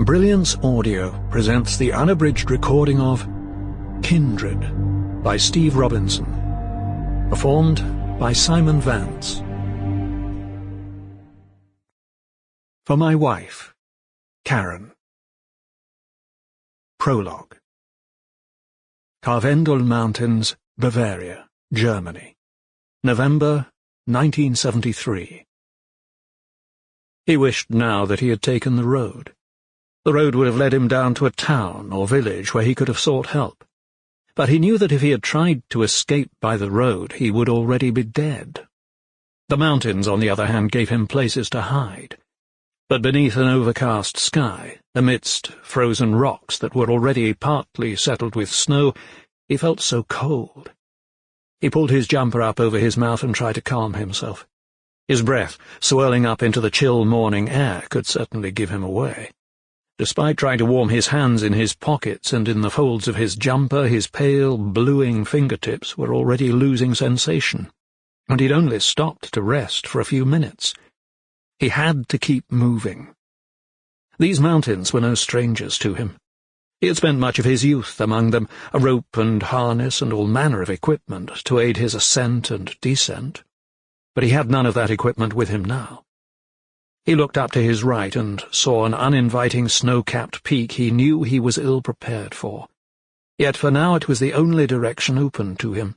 Brilliance Audio presents the unabridged recording of Kindred by Steve Robinson, performed by Simon Vance. For my wife, Karen. Prologue. Karwendel Mountains, Bavaria, Germany. November 1973. He wished now that he had taken the road. The road would have led him down to a town or village where he could have sought help. But he knew that if he had tried to escape by the road, he would already be dead. The mountains, on the other hand, gave him places to hide. But beneath an overcast sky, amidst frozen rocks that were already partly settled with snow, he felt so cold. He pulled his jumper up over his mouth and tried to calm himself. His breath, swirling up into the chill morning air, could certainly give him away. Despite trying to warm his hands in his pockets and in the folds of his jumper, his pale, bluing fingertips were already losing sensation, and he'd only stopped to rest for a few minutes. He had to keep moving. These mountains were no strangers to him. He had spent much of his youth among them, a rope and harness and all manner of equipment to aid his ascent and descent. But he had none of that equipment with him now. He looked up to his right and saw an uninviting snow-capped peak he knew he was ill-prepared for. Yet for now it was the only direction open to him.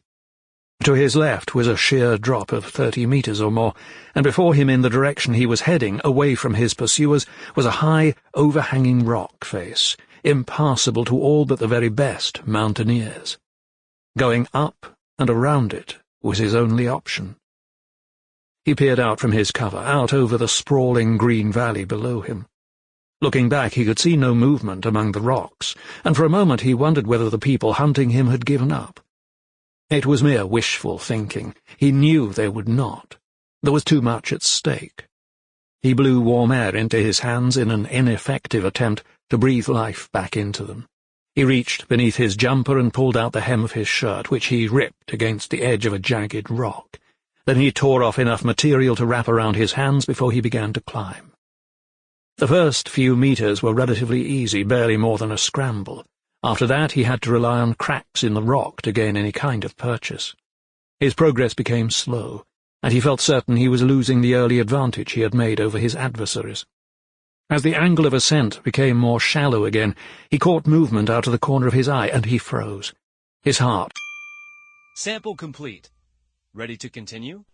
To his left was a sheer drop of 30 meters or more, and before him in the direction he was heading, away from his pursuers, was a high, overhanging rock face, impassable to all but the very best mountaineers. Going up and around it was his only option. He peered out from his cover, out over the sprawling green valley below him. Looking back, he could see no movement among the rocks, and for a moment he wondered whether the people hunting him had given up. It was mere wishful thinking. He knew they would not. There was too much at stake. He blew warm air into his hands in an ineffective attempt to breathe life back into them. He reached beneath his jumper and pulled out the hem of his shirt, which he ripped against the edge of a jagged rock. Then he tore off enough material to wrap around his hands before he began to climb. The first few meters were relatively easy, barely more than a scramble. After that he had to rely on cracks in the rock to gain any kind of purchase. His progress became slow, and he felt certain he was losing the early advantage he had made over his adversaries. As the angle of ascent became more shallow again, he caught movement out of the corner of his eye, and he froze. His heart. Sample complete. Ready to continue?